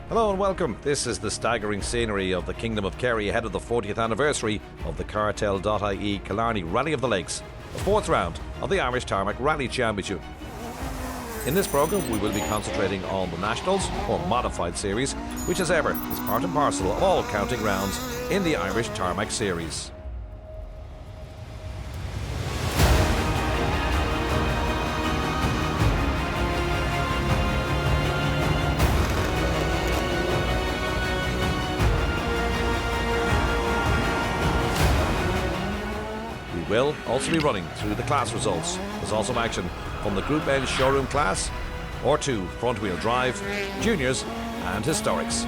Hello and welcome. This is the staggering scenery of the Kingdom of Kerry ahead of the 40th anniversary of the Cartel.ie Killarney Rally of the Lakes, the fourth round of the Irish Tarmac Rally Championship. In this programme we will be concentrating on the Nationals, or Modified Series, which as ever is part and parcel of all counting rounds in the Irish Tarmac Series. Will also be running through the class results. There's also action from the Group N showroom class, or 2 front-wheel drive, juniors and historics.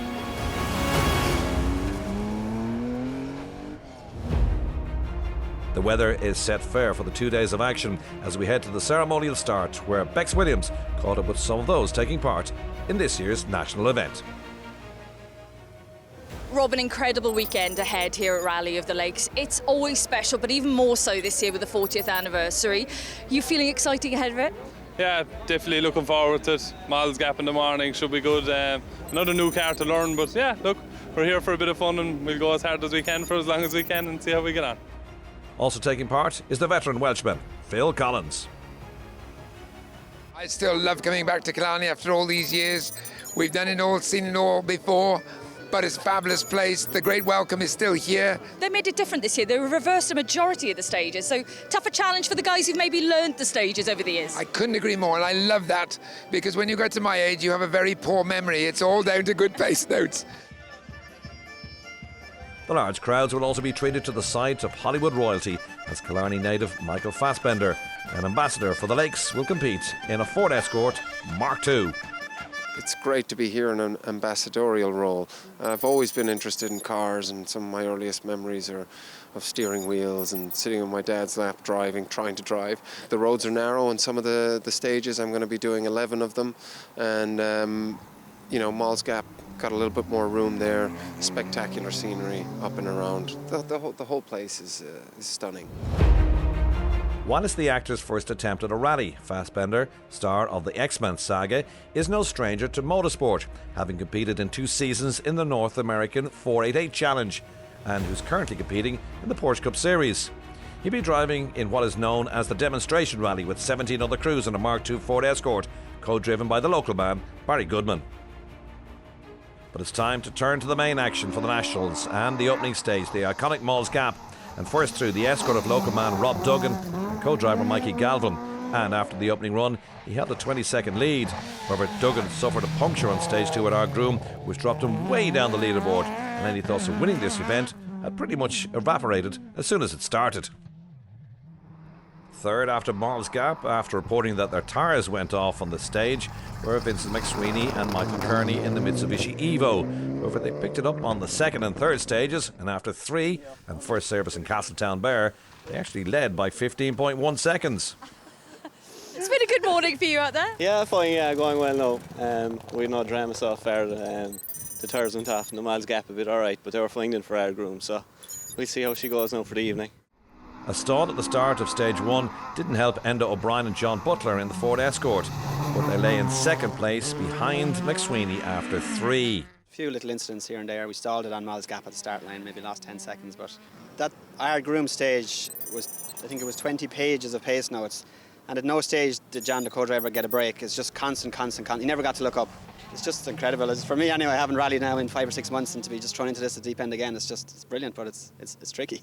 The weather is set fair for the 2 days of action as we head to the ceremonial start, where Bex Williams caught up with some of those taking part in this year's national event. Rob, an incredible weekend ahead here at Rally of the Lakes. It's always special, but even more so this year with the 40th anniversary. You feeling exciting ahead of it? Yeah, definitely looking forward to it. Miles Gap in the morning should be good. Another new car to learn, but yeah, look, we're here for a bit of fun and we'll go as hard as we can for as long as we can and see how we get on. Also taking part is the veteran Welshman, Phil Collins. I still love coming back to Killarney after all these years. We've done it all, seen it all before. But it's a fabulous place. The great welcome is still here. They made it different this year. They reversed a majority of the stages. So tougher challenge for the guys who've maybe learned the stages over the years. I couldn't agree more, and I love that, because when you get to my age, you have a very poor memory. It's all down to good pace notes. The large crowds will also be treated to the sight of Hollywood royalty, as Killarney native Michael Fassbender, an ambassador for the Lakes, will compete in a Ford Escort Mark II. It's great to be here in an ambassadorial role. I've always been interested in cars, and some of my earliest memories are of steering wheels and sitting on my dad's lap driving, trying to drive. The roads are narrow on some of the stages. I'm going to be doing 11 of them, and Malls Gap got a little bit more room there. Spectacular scenery up and around. The whole place is stunning. While it's the actor's first attempt at a rally, Fassbender, star of the X-Men saga, is no stranger to motorsport, having competed in 2 seasons in the North American 488 Challenge, and who's currently competing in the Porsche Cup Series. He'll be driving in what is known as the Demonstration Rally with 17 other crews in a Mark II Ford Escort, co-driven by the local man, Barry Goodman. But it's time to turn to the main action for the Nationals and the opening stage, the iconic Malls Gap. And first through the escort of local man Rob Duggan and co-driver Mikey Galvin. And after the opening run, he held a 20-second lead. However, Duggan suffered a puncture on stage 2 at our groom, which dropped him way down the leaderboard. And any thoughts of winning this event had pretty much evaporated as soon as it started. Third after Malls Gap, after reporting that their tyres went off on the stage, were Vincent McSweeney and Michael Kearney in the Mitsubishi Evo. However, they picked it up on the second and third stages, and after 3 and first service in Castletown Bear, they actually led by 15.1 seconds. It's been a good morning for you out there. Yeah, fine, yeah, going well now. We had no drama so far. The tyres went off and the Miles Gap a bit alright, but they were flying in for our groom, so we'll see how she goes now for the evening. A stall at the start of stage 1 didn't help Enda O'Brien and John Butler in the Ford Escort, but they lay in second place behind McSweeney after 3. A few little incidents here and there. We stalled it on Malls Gap at the start line, maybe lost 10 seconds, but that our groom stage was, I think it was 20 pages of pace notes, and at no stage did John, the co-driver, get a break. It's just constant. He never got to look up. It's just incredible. For me anyway, I haven't rallied now in 5 or 6 months, and to be just thrown into this at the deep end again, it's brilliant, but it's tricky.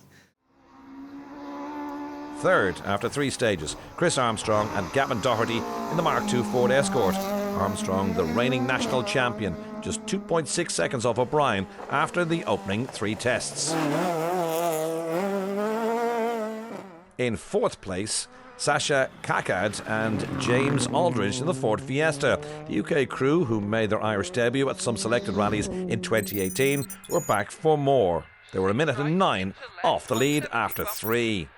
Third, after 3 stages, Chris Armstrong and Gavin Doherty in the Mark II Ford Escort. Armstrong, the reigning national champion, just 2.6 seconds off O'Brien after the opening 3 tests. In 4th place, Sasha Kakad and James Aldridge in the Ford Fiesta. The UK crew, who made their Irish debut at some selected rallies in 2018, were back for more. They were 1:09 off the lead after 3.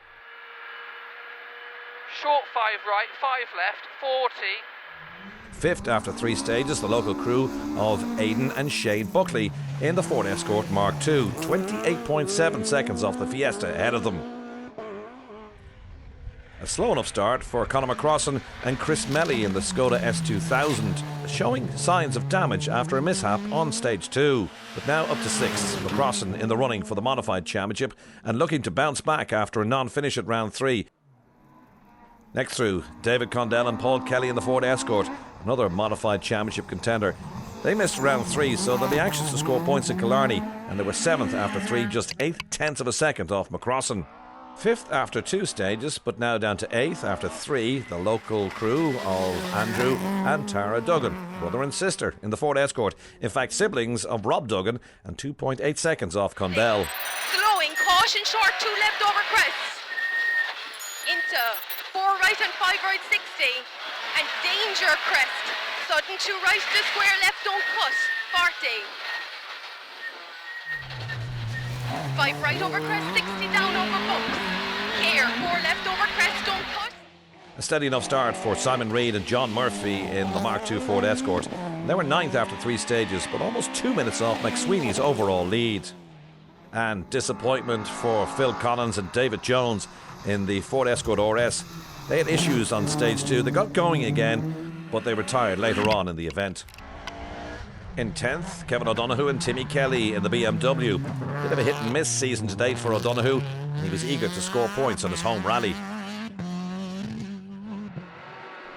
Short 5 right, 5 left, 40. 5th after 3 stages, the local crew of Aidan and Shane Buckley in the Ford Escort Mark II, 28.7 seconds off the Fiesta ahead of them. A slow enough start for Conor McCrossan and Chris Melly in the Skoda S2000, showing signs of damage after a mishap on stage 2. But now up to 6th, McCrossan in the running for the Modified Championship and looking to bounce back after a non-finish at round 3. Next through, David Condell and Paul Kelly in the Ford Escort, another Modified Championship contender. They missed round 3, so they'll be anxious to score points in Killarney, and they were 7th after 3, just 8/10 of a second off McCrossan. 5th after 2 stages, but now down to 8th after 3, the local crew of Andrew and Tara Duggan, brother and sister in the Ford Escort. In fact, siblings of Rob Duggan, and 2.8 seconds off Condell. Slowing, caution short, 2 left over crest. Into 4 right and 5 right 60. And danger crest. Sudden 2 right to square left, don't cut. 40. 5 right over crest, 60 down over bumps. Here, 4 left over crest, don't cut. A steady enough start for Simon Reid and John Murphy in the Mark II Ford Escort. They were 9th after 3 stages, but almost 2 minutes off McSweeney's overall lead. And disappointment for Phil Collins and David Jones in the Ford Escort RS. They had issues on stage 2. They got going again, but they retired later on in the event. In 10th, Kevin O'Donoghue and Timmy Kelly in the BMW. Bit of a hit and miss season to date for O'Donoghue, and he was eager to score points on his home rally.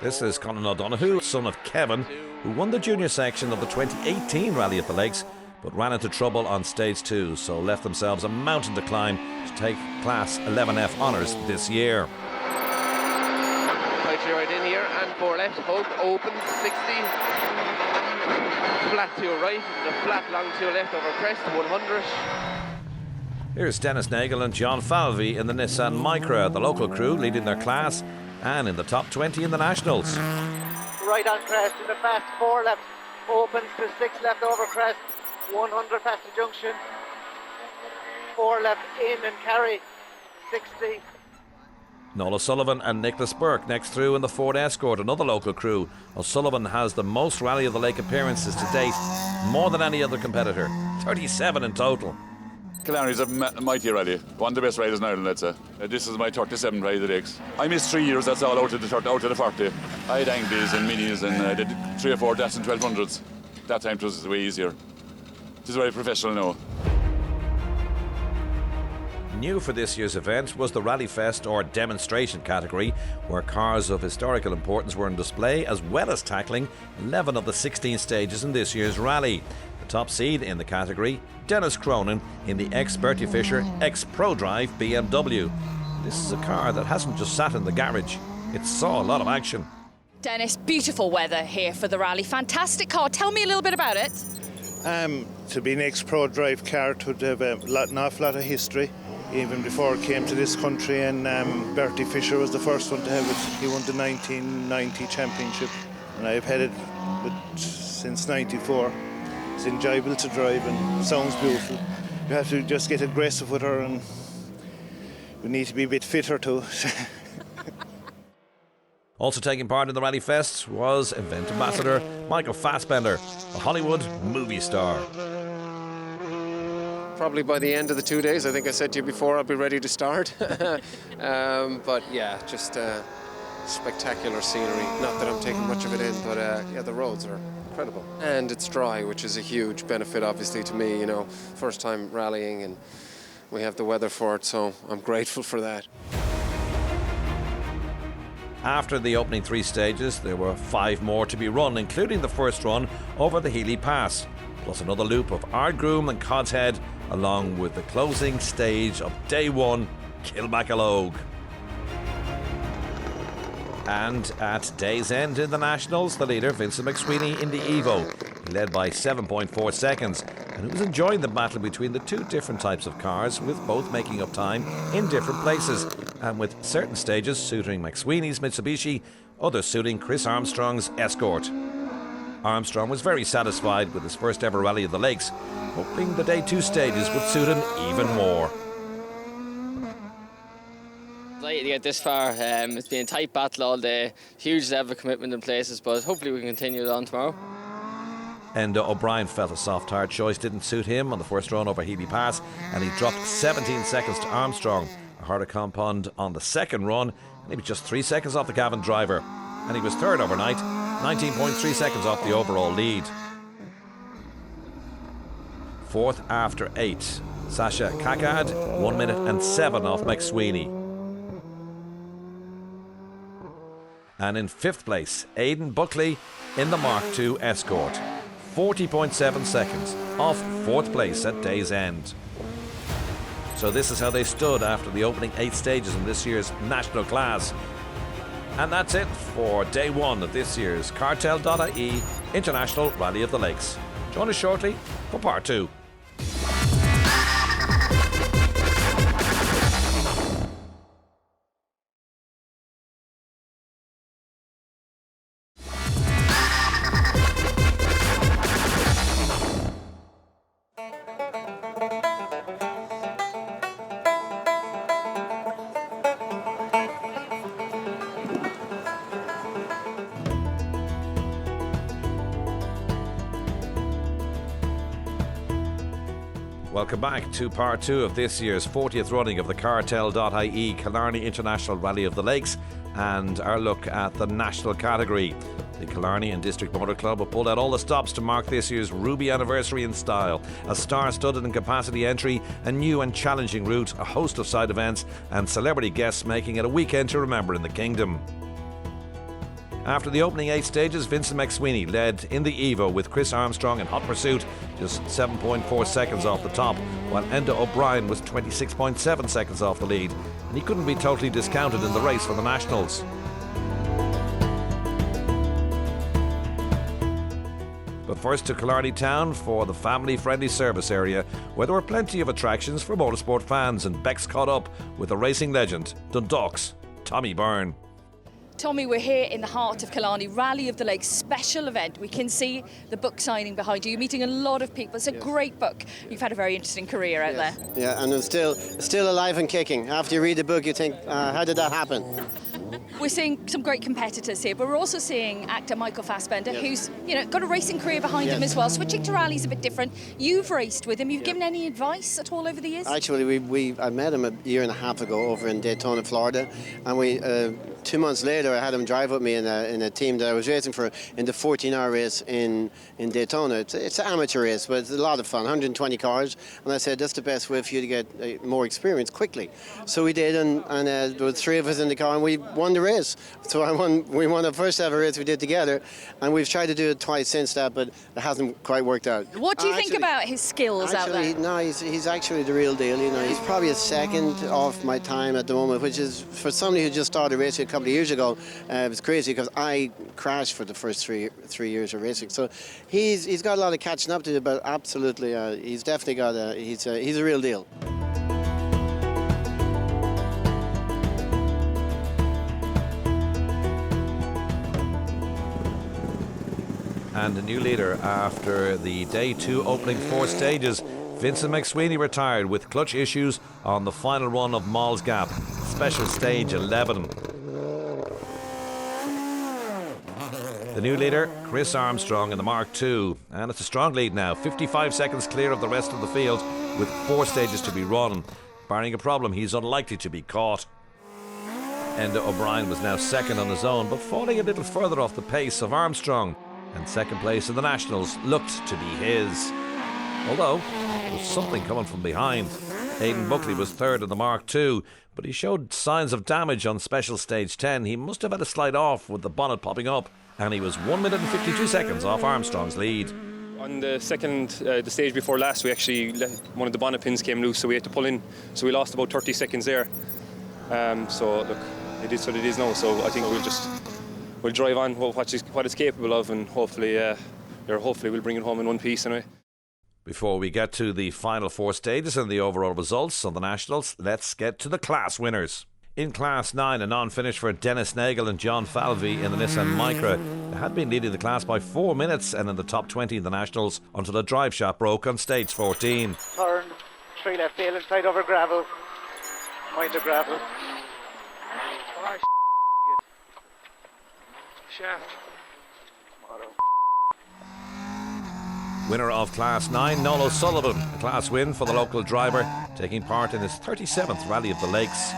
This is Colin O'Donoghue, son of Kevin, who won the junior section of the 2018 Rally at the Lakes, but ran into trouble on stage 2, so left themselves a mountain to climb to take Class 11F honours this year. Right in here and 4 left, hold open 60, flat to your right, the flat long to your left over crest 100. Here's Dennis Nagel and John Falvey in the Nissan Micra, the local crew leading their class and in the top 20 in the Nationals. Right on crest in the fast, 4 left, opens to 6 left over crest, 100 past the junction, 4 left in and carry 60. Noel Sullivan and Nicholas Burke next through in the Ford Escort, another local crew. O'Sullivan has the most Rally of the Lake appearances to date, more than any other competitor, 37 in total. Killarney's a mighty rally, one of the best riders in Ireland, let's say. This is my 37th Rally of the Lakes. I missed 3 years, that's all, out of the 40. I had Angles and Minis and I did 3 or 4 deaths and 1200s. That time it was way easier. It is very professional now. New for this year's event was the Rally Fest or demonstration category, where cars of historical importance were on display, as well as tackling 11 of the 16 stages in this year's rally. The top seed in the category, Dennis Cronin in the ex-Bertie Fisher X-Pro Drive BMW. This is a car that hasn't just sat in the garage, it saw a lot of action. Dennis, beautiful weather here for the rally. Fantastic car. Tell me a little bit about it. To be an X-Pro Drive car, it would have an awful lot of history. Even before it came to this country, and Bertie Fisher was the first one to have it. He won the 1990 championship, and I've had it since '94. It's enjoyable to drive and sounds beautiful. You have to just get aggressive with her, and we need to be a bit fitter too. Also taking part in the Rally Fest was event ambassador Michael Fassbender, a Hollywood movie star. Probably by the end of the 2 days. I think I said to you before I'll be ready to start. But yeah, just spectacular scenery. Not that I'm taking much of it in, but yeah, the roads are incredible. And it's dry, which is a huge benefit obviously to me, you know. First time rallying and we have the weather for it, so I'm grateful for that. After the opening 3 stages, there were 5 more to be run, including the first run over the Healy Pass, plus another loop of Ardgroom and Cod's Head, along with the closing stage of day 1, Kilmacalogue. And at day's end in the Nationals, the leader, Vincent McSweeney, in the Evo. He led by 7.4 seconds, and he was enjoying the battle between the 2 different types of cars, with both making up time in different places, and with certain stages suiting McSweeney's Mitsubishi, others suiting Chris Armstrong's Escort. Armstrong was very satisfied with his first ever Rally of the Lakes, hoping the day 2 stages would suit him even more. Delighted to get this far. It's been a tight battle all day, huge level of commitment in places, but hopefully we can continue it on tomorrow. Enda O'Brien felt a soft hard choice didn't suit him on the first run over Healy Pass, and he dropped 17 seconds to Armstrong. A harder compound on the second run, He was just 3 seconds off the Cavan driver, and he was third overnight, 19.3 seconds off the overall lead. Fourth after 8, Sasha Kakad, 1 minute and 7 off McSweeney. And in fifth place, Aidan Buckley in the Mark II Escort, 40.7 seconds off fourth place at day's end. So this is how they stood after the opening 8 stages in this year's national class. And that's it for day 1 of this year's Cartel.ie International Rally of the Lakes. Join us shortly for part 2. Welcome back to part 2 of this year's 40th running of the Cartel.ie Killarney International Rally of the Lakes, and our look at the national category. The Killarney and District Motor Club have pulled out all the stops to mark this year's Ruby anniversary in style. A star-studded and capacity entry, a new and challenging route, a host of side events, and celebrity guests making it a weekend to remember in the Kingdom. After the opening 8 stages, Vincent McSweeney led in the Evo with Chris Armstrong in hot pursuit, just 7.4 seconds off the top, while Enda O'Brien was 26.7 seconds off the lead, and he couldn't be totally discounted in the race for the Nationals. But first to Killarney Town for the family-friendly service area, where there were plenty of attractions for motorsport fans, and Bex caught up with the racing legend, Dundalk's Tommy Byrne. Tommy, we're here in the heart of Killarney, Rally of the Lakes special event. We can see the book signing behind you. You're meeting a lot of people. It's a great book. You've had a very interesting career out there. Yeah, and it's still alive and kicking. After you read the book, you think, how did that happen? We're seeing some great competitors here, but we're also seeing actor Michael Fassbender, who's got a racing career behind him as well. Switching to rally's a bit different. You've raced with him. You've given any advice at all over the years? Actually, I met him a year and a half ago over in Daytona, Florida, and we 2 months later I had him drive with me in a team that I was racing for in the 14-hour race in Daytona. It's an amateur race, but it's a lot of fun, 120 cars, and I said that's the best way for you to get more experience quickly. So we did, and there were 3 of us in the car, and we won the race. So we won the first ever race we did together, and we've tried to do it twice since that, but it hasn't quite worked out. What do you think about his skills out there? No, he's actually the real deal. He's probably a second off my time at the moment, which is, for somebody who just started racing a couple of years ago, it was crazy because I crashed for the first three years of racing. So he's got a lot of catching up to do, but absolutely, he's definitely got he's a real deal. And a new leader after the day 2 opening 4 stages. Vincent McSweeney retired with clutch issues on the final run of Mall's Gap, special stage 11. The new leader, Chris Armstrong in the Mark II, and it's a strong lead now, 55 seconds clear of the rest of the field with 4 stages to be run. Barring a problem, he's unlikely to be caught. Enda O'Brien was now second on his own, but falling a little further off the pace of Armstrong, and second place in the Nationals looked to be his. Although, there was something coming from behind. Aidan Buckley was third in the Mark II, but he showed signs of damage on special stage 10. He must have had a slide off with the bonnet popping up, and he was 1 minute and 52 seconds off Armstrong's lead. On the stage before last, we actually one of the bonnet pins came loose, so we had to pull in. So we lost about 30 seconds there. So look, it is what it is now. So I think we'll drive on what it's capable of, and hopefully we'll bring it home in one piece anyway. Before we get to the final 4 stages and the overall results of the Nationals, let's get to the class winners. In Class 9, a non-finish for Dennis Nagel and John Falvey in the Nissan Micra. They had been leading the class by 4 minutes and in the top 20 in the Nationals until a drive shot broke on stage 14. Turn, 3 left, tail inside over gravel. Mind the gravel. Oh, shaft. Winner of Class 9, Noel O'Sullivan. A class win for the local driver, taking part in his 37th Rally of the Lakes.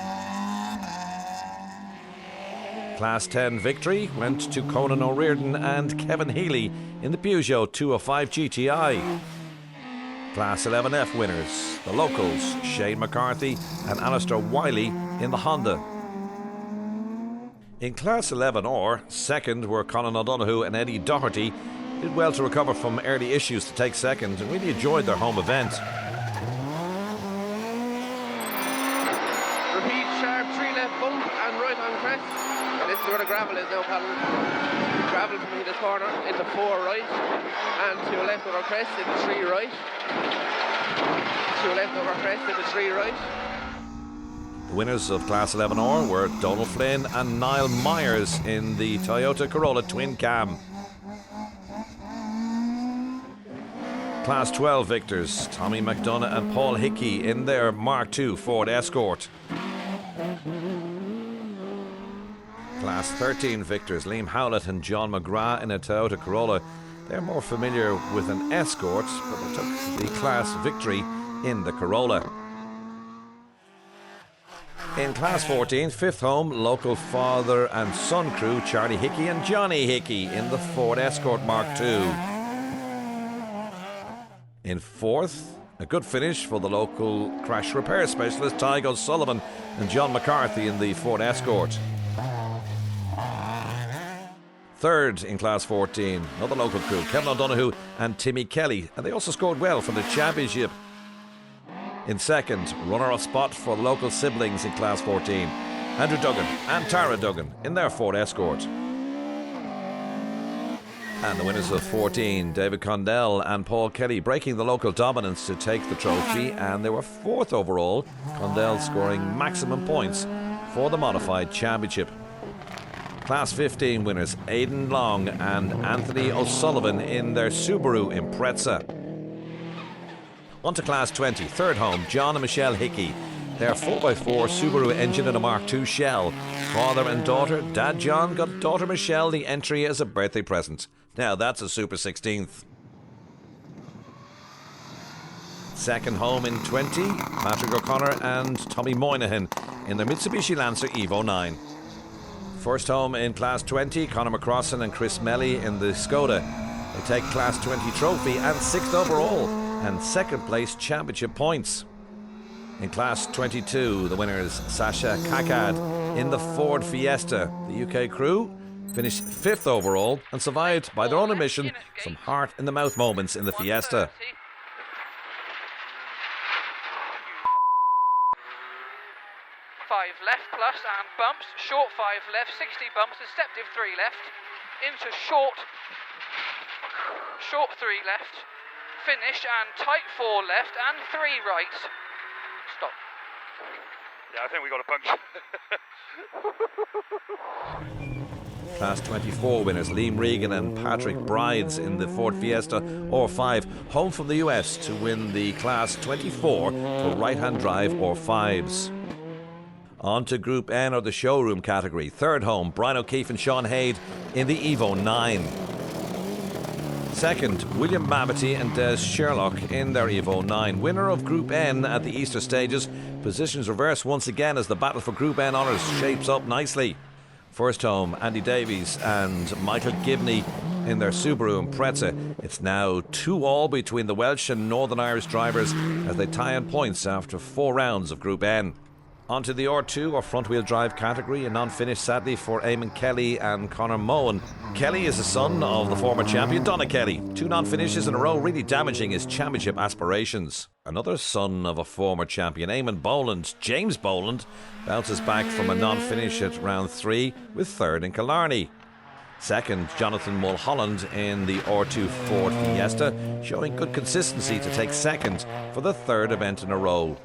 Class 10 victory went to Conan O'Riordan and Kevin Healy in the Peugeot 205 GTI. Class 11F winners, the locals, Shane McCarthy and Alistair Wiley in the Honda. In Class 11R, second were Colin O'Donoghue and Eddie Doherty. Did well to recover from early issues to take second and really enjoyed their home event. Repeat sharp 3 left bump and right on crest. This is where the gravel is now, Colin. Gravel from this corner into 4 right and 2 left over crest into 3 right. 2 left over crest into 3 right. The winners of Class 11R were Donald Flynn and Niall Myers in the Toyota Corolla Twin Cam. Class 12 victors, Tommy McDonough and Paul Hickey in their Mark II Ford Escort. Class 13 victors, Liam Howlett and John McGrath in a Toyota Corolla. They're more familiar with an Escort, but they took the class victory in the Corolla. In Class 14, fifth home, local father and son crew, Charlie Hickey and Johnny Hickey in the Ford Escort Mark II. In fourth, a good finish for the local crash repair specialist, Tyg O'Sullivan and John McCarthy in the Ford Escort. Third in Class 14, another local crew, Kevin O'Donoghue and Timmy Kelly, and they also scored well for the championship. In second, runner-up spot for the local siblings in Class 14, Andrew Duggan and Tara Duggan in their Ford Escort. And the winners of 14, David Condell and Paul Kelly, breaking the local dominance to take the trophy, and they were fourth overall, Condell scoring maximum points for the modified championship. Class 15 winners, Aidan Long and Anthony O'Sullivan in their Subaru Impreza. On to Class 20, third home, John and Michelle Hickey. Their 4x4 Subaru engine in a Mark II shell. Father and daughter, Dad John got daughter Michelle the entry as a birthday present. Now that's a Super 16th. Second home in 20, Patrick O'Connor and Tommy Moynihan in their Mitsubishi Lancer Evo 9. First home in Class 20, Conor McCrossan and Chris Melly in the Skoda. They take Class 20 trophy and 6th overall and second place championship points. In Class 22, the winners Sasha Kakad in the Ford Fiesta. The UK crew finished 5th overall and survived, by their own admission, some heart-in-the-mouth moments in the Fiesta. 5 left plus and bumps, short 5 left, 60 bumps, and step div 3 left, into short 3 left, finish and tight 4 left and 3 right. Stop. Yeah, I think we got a puncture. Class 24 winners Liam Regan and Patrick Brides in the Ford Fiesta R5, home from the US to win the Class 24 for right-hand drive R5s. On to Group N, or the showroom category. Third home, Brian O'Keefe and Sean Haid in the Evo 9. Second, William Mavety and Des Sherlock in their Evo 9. Winner of Group N at the Easter stages. Positions reversed once again as the battle for Group N honours shapes up nicely. First home, Andy Davies and Michael Gibney in their Subaru Impreza. It's now 2-2 between the Welsh and Northern Irish drivers as they tie in points after 4 rounds of Group N. On to the R2 or front-wheel drive category, a non-finish sadly for Eamon Kelly and Conor Mohan. Kelly is the son of the former champion Donna Kelly. 2 non-finishes in a row really damaging his championship aspirations. Another son of a former champion, Eamon Boland, James Boland, bounces back from a non-finish at round 3 with third in Killarney. Second, Jonathan Mulholland in the R2 Ford Fiesta, showing good consistency to take second for the 3rd event in a row.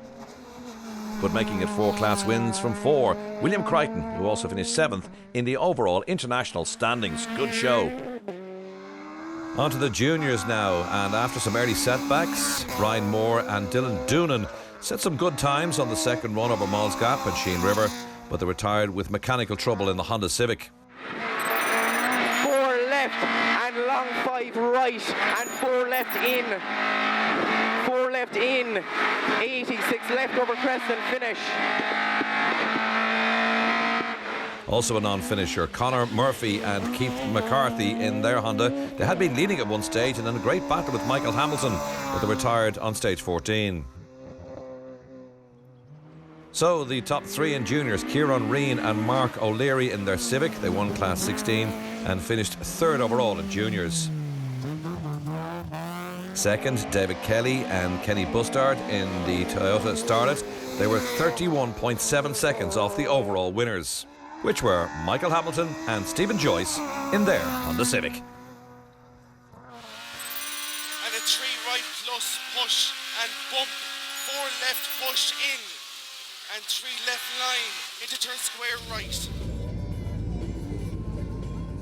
But making it 4 class wins from 4, William Crichton, who also finished 7th in the overall international standings. Good show. On to the juniors now, and after some early setbacks, Brian Moore and Dylan Doonan set some good times on the second run over Malls Gap and Sheen River, but they retired with mechanical trouble in the Honda Civic. 4 left and long 5 right and 4 left in. 4 left in, 86 left over crest and finish. Also a non-finisher, Conor Murphy and Keith McCarthy in their Honda. They had been leading at one stage and in a great battle with Michael Hamilton, but they retired on stage 14. So the top three in juniors, Kieran Reen and Mark O'Leary in their Civic. They won Class 16 and finished third overall in juniors. Second, David Kelly and Kenny Bustard in the Toyota Starlet. They were 31.7 seconds off the overall winners, which were Michael Hamilton and Stephen Joyce in their Honda Civic. And a 3 right plus push and bump, 4 left push in, and 3 left line into turn square right.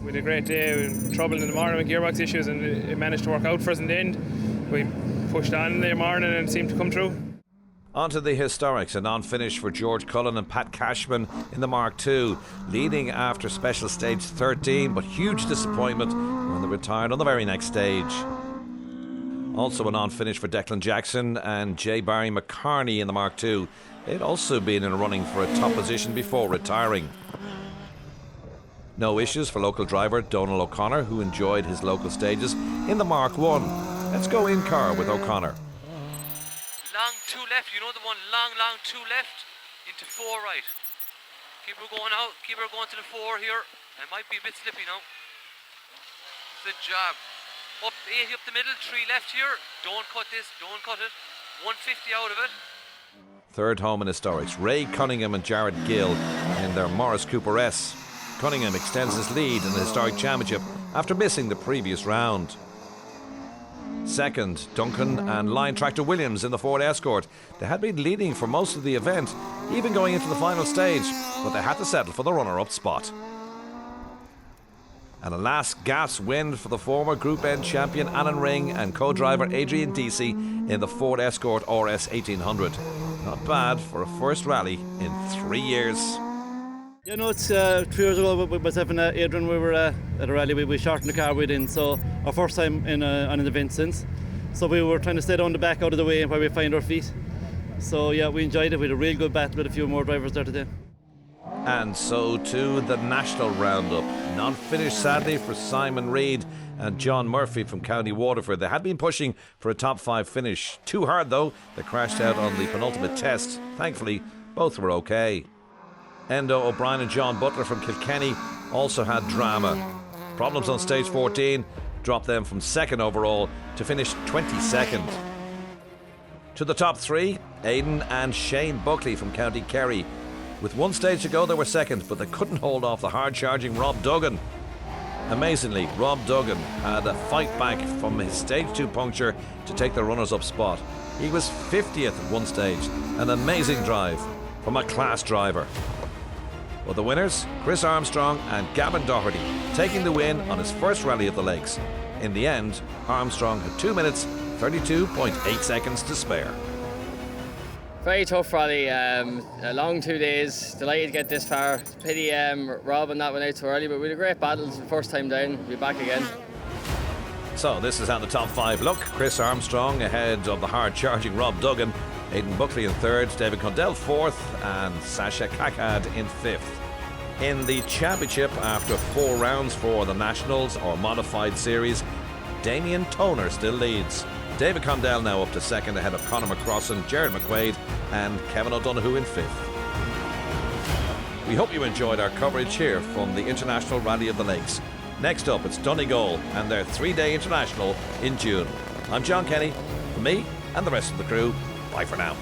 We had a great day, trouble in the morning with gearbox issues, and it managed to work out for us in the end. We pushed on in the morning and it seemed to come through. On to the historics, a non-finish for George Cullen and Pat Cashman in the Mark II, leading after special stage 13, but huge disappointment when they retired on the very next stage. Also a non-finish for Declan Jackson and J. Barry McCarney in the Mark II. They'd also been in a running for a top position before retiring. No issues for local driver Donal O'Connor, who enjoyed his local stages in the Mark I. Let's go in car with O'Connor. Long 2 left, you know the one, long 2 left into 4 right. Keep her going out, keep her going to the 4 here. It might be a bit slippy now. Good job. Up 80 up the middle, 3 left here. Don't cut this, don't cut it. 150 out of it. Third home in historics, Ray Cunningham and Jared Gill in their Morris Cooper S. Cunningham extends his lead in the historic championship after missing the previous round. Second, Duncan and Line Tractor Williams in the Ford Escort. They had been leading for most of the event, even going into the final stage, but they had to settle for the runner-up spot. And a last gasp win for the former Group N champion Alan Ring and co-driver Adrian Deasy in the Ford Escort RS 1800. Not bad for a first rally in 3 years. Yeah, no, it's 2 years ago with myself and Adrian, we were at a rally. We shortened the car within, so our first time on an event since. So we were trying to stay down the back, out of the way, and where we find our feet. So yeah, we enjoyed it. We had a real good battle with a few more drivers there today. And so to the national roundup. Non-finished sadly for Simon Reid and John Murphy from County Waterford. They had been pushing for a top 5 finish. Too hard though, they crashed out on the penultimate test. Thankfully, both were okay. Endo O'Brien and John Butler from Kilkenny also had drama. Problems on stage 14 dropped them from 2nd overall to finish 22nd. To the top 3, Aidan and Shane Buckley from County Kerry. With 1 stage to go, they were 2nd, but they couldn't hold off the hard-charging Rob Duggan. Amazingly, Rob Duggan had a fight back from his stage 2 puncture to take the runners-up spot. He was 50th at 1 stage, an amazing drive from a class driver. Well, the winners, Chris Armstrong and Gavin Doherty, taking the win on his first rally of the Lakes. In the end, Armstrong had 2 minutes, 32.8 seconds to spare. Very tough rally, a long 2 days, delighted to get this far. Pity Rob and that went out too early, but we had a great battle. It's the first time down, we'll be back again. So this is how the top 5 look. Chris Armstrong ahead of the hard-charging Rob Duggan, Aidan Buckley in 3rd, David Condell 4th, and Sasha Kakad in 5th. In the championship, after 4 rounds for the Nationals or Modified Series, Damien Toner still leads. David Condell now up to 2nd ahead of Conor McCrossan, Jared McQuaid and Kevin O'Donoghue in 5th. We hope you enjoyed our coverage here from the International Rally of the Lakes. Next up, it's Donegal and their 3-day international in June. I'm John Kenny. From me and the rest of the crew, bye for now.